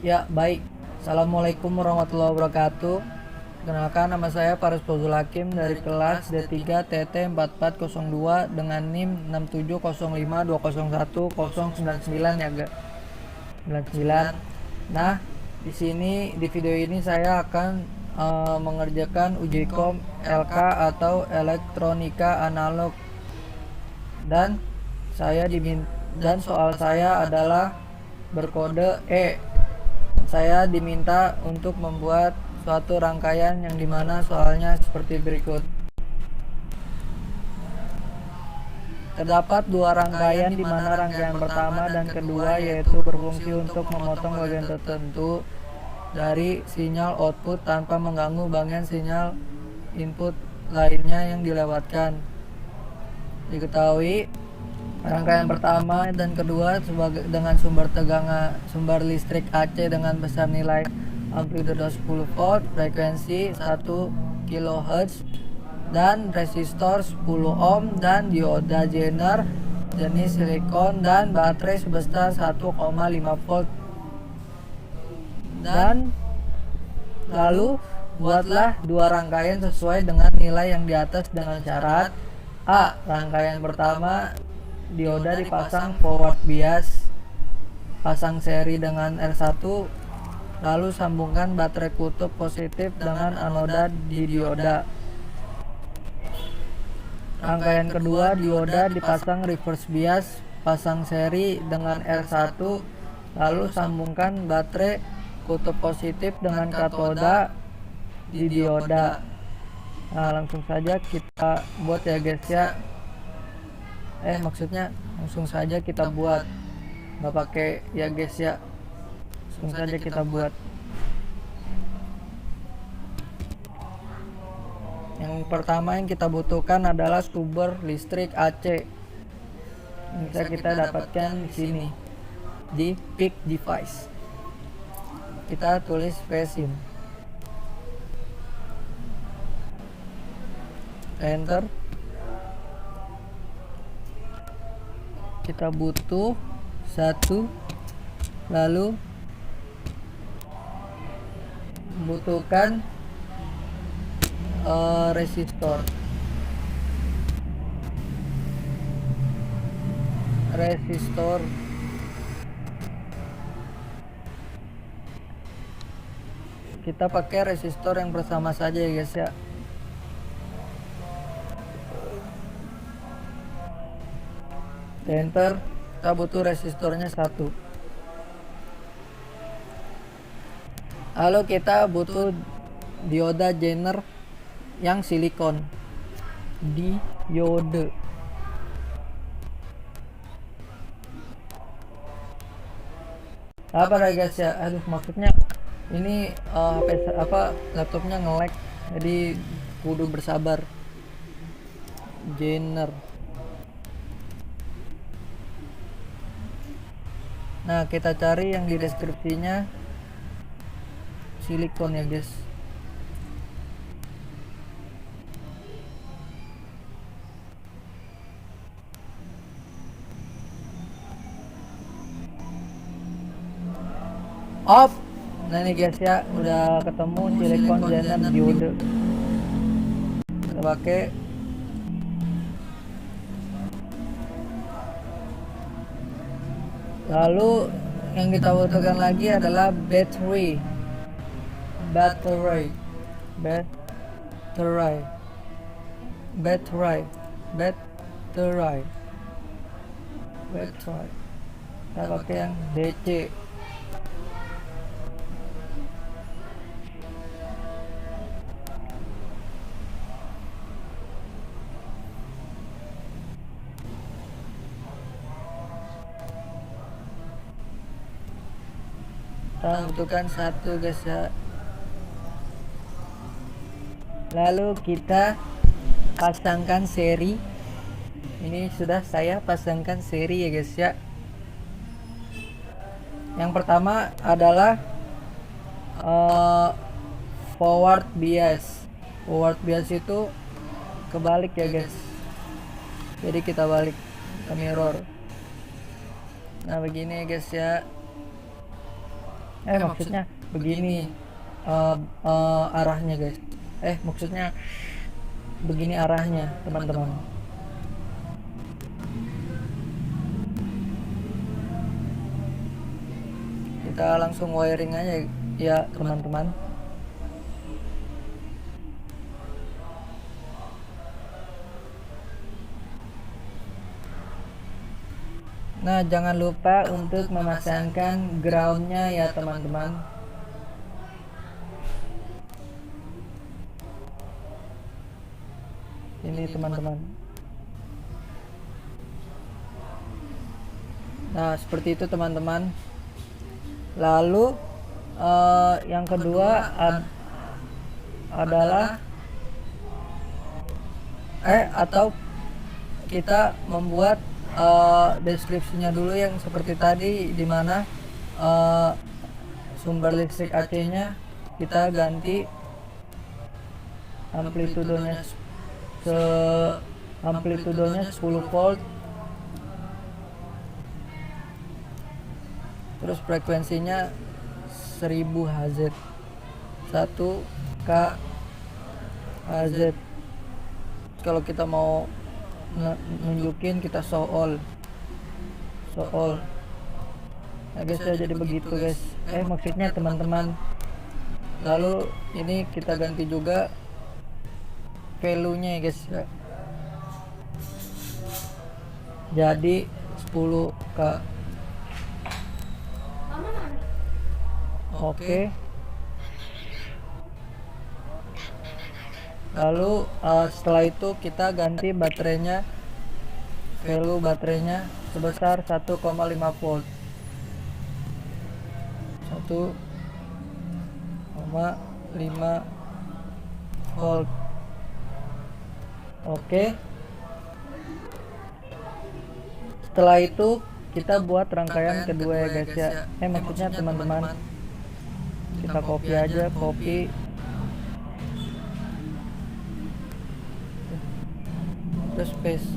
Ya, baik. Assalamualaikum warahmatullahi wabarakatuh. Kenalkan, nama saya Faris Fawzul Hakim dari kelas D3 TT 4402 dengan NIM 67052010099 ya, Ga. 99. Nah, di video ini saya akan mengerjakan uji kom LK atau elektronika analog, dan soal saya adalah berkode E. Saya diminta untuk membuat suatu rangkaian yang dimana soalnya seperti berikut. Terdapat dua rangkaian di mana rangkaian pertama dan kedua yaitu berfungsi untuk memotong bagian tertentu dari sinyal output tanpa mengganggu bagian sinyal input lainnya yang dilewatkan. Diketahui rangkaian pertama dan kedua dengan sumber listrik AC dengan besar nilai amplitude 10 volt, frekuensi 1 kHz, dan resistor 10 ohm, dan dioda Zener jenis silikon, dan baterai sebesar 1,5 volt. Dan lalu buatlah dua rangkaian sesuai dengan nilai yang di atas dengan syarat: A. Rangkaian pertama dioda dipasang forward bias, pasang seri dengan R1, lalu sambungkan baterai kutub positif dengan anoda di dioda. Rangkaian kedua dioda dipasang reverse bias, pasang seri dengan R1, lalu sambungkan baterai kutub positif dengan katoda di dioda. Nah, langsung saja kita buat ya guys ya. Langsung saja kita buat, nggak pakai ya guys ya, langsung saja kita buat. Yang pertama yang kita butuhkan adalah sumber listrik AC. Bisa kita dapatkan di sini di Peak Device. Kita tulis VSIM, enter. Kita butuh satu, lalu butuhkan resistor kita pakai resistor yang bersama saja ya guys ya. Enter. Kita butuh resistornya satu. Lalu kita butuh dioda Zener yang silikon, diode. Apa guys ya? Aduh, maksudnya ini laptopnya nge-lag, jadi kudu bersabar. Zener. Nah, kita cari yang di deskripsinya silikon ya guys. Off. Nah ini guys ya, udah ketemu silikon Zener diode. Kita pakai. Lalu yang kita butuhkan lagi adalah baterai. Kita pakai yang DC. Kita butuhkan satu guys ya. Lalu kita pasangkan seri. Ini sudah saya pasangkan seri ya guys ya. Yang pertama adalah forward bias. Forward bias itu kebalik ya guys. Jadi kita balik ke mirror. Nah begini ya guys ya. Maksudnya begini, arahnya guys. Maksudnya begini arahnya teman-teman. Kita langsung wiring aja ya teman-teman. Nah, jangan lupa untuk memasangkan groundnya ya teman-teman. Ini teman-teman. Nah, seperti itu teman-teman. Lalu yang kedua adalah atau kita membuat deskripsinya dulu yang seperti tadi, dimana sumber listrik AC-nya kita ganti amplitudenya 10 volt, terus frekuensinya 1000 Hz, 1 kHz. Kalau kita mau nunjukin, kita show all ya guys ya, jadi begitu guys. Maksudnya teman-teman. Lalu ini kita ganti juga value nya ya guys ya, jadi 10K. Oke. Lalu setelah itu kita ganti baterainya, value baterainya sebesar 1,5 volt, 1,5 volt. Oke. Setelah itu kita buat rangkaian kedua ya guys ya. Maksudnya teman-teman, kita copy aja, copy. Terus paste.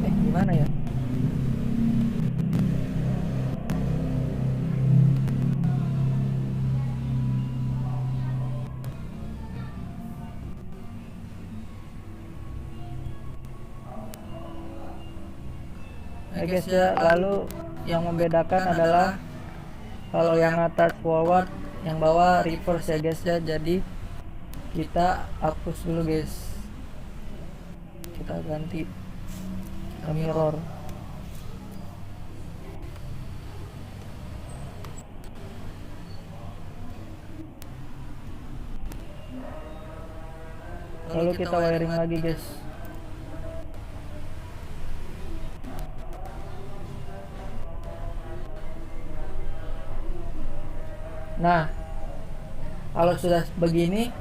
Gimana ya? Guys ya, lalu yang membedakan adalah kalau yang atas forward, yang bawah reverse ya guys ya. Jadi kita hapus dulu guys, kita ganti ke mirror. Lalu kita wiring lagi guys. Nah, kalau sudah begini,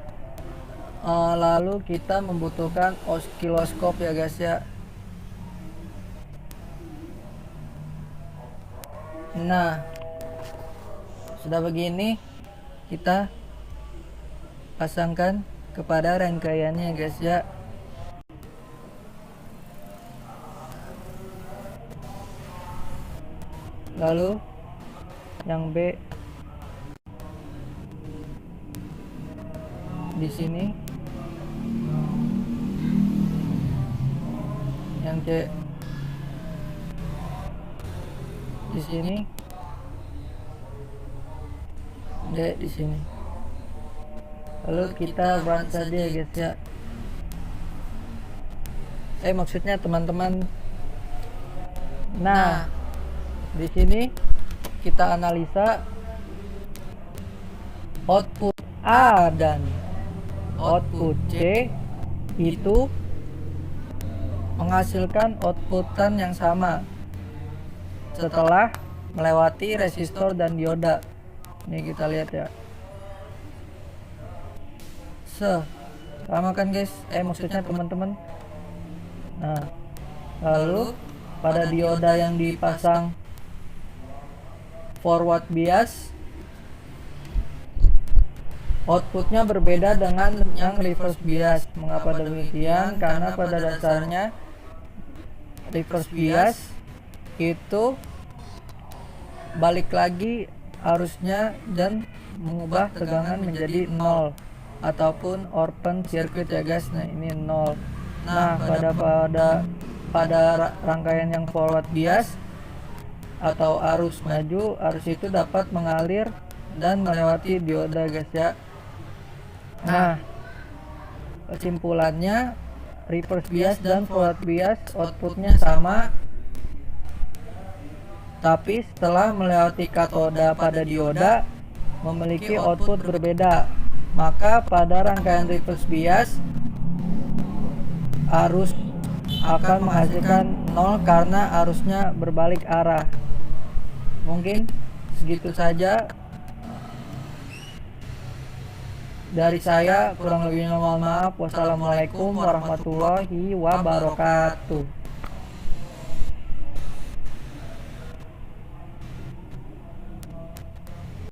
lalu kita membutuhkan oscilloscope ya guys ya. Nah, sudah begini, kita pasangkan kepada rangkaiannya guys ya. Lalu yang B di sini, yang C di sini, D di sini. Lalu kita run saja ya guys ya. Maksudnya teman-teman. Nah, di sini kita analisa output A dan output C itu menghasilkan outputan yang sama setelah melewati resistor dan dioda. Ini kita lihat ya, sama kan guys, maksudnya teman-teman. Nah, lalu pada dioda yang dipasang forward bias, outputnya berbeda dengan yang reverse bias. Mengapa demikian? Karena pada dasarnya reverse bias itu balik lagi arusnya dan mengubah tegangan menjadi 0 ataupun open circuit ya guys. Nah ini 0. Nah pada rangkaian yang forward bias atau arus maju, arus itu dapat mengalir dan melewati dioda guys ya. Nah kesimpulannya, reverse bias dan forward bias outputnya sama, tapi setelah melewati katoda pada dioda memiliki output berbeda. Maka pada rangkaian reverse bias arus akan menghasilkan 0 karena arusnya berbalik arah. Mungkin segitu saja dari saya, kurang lebihnya mohon maaf. Wassalamualaikum warahmatullahi wabarakatuh.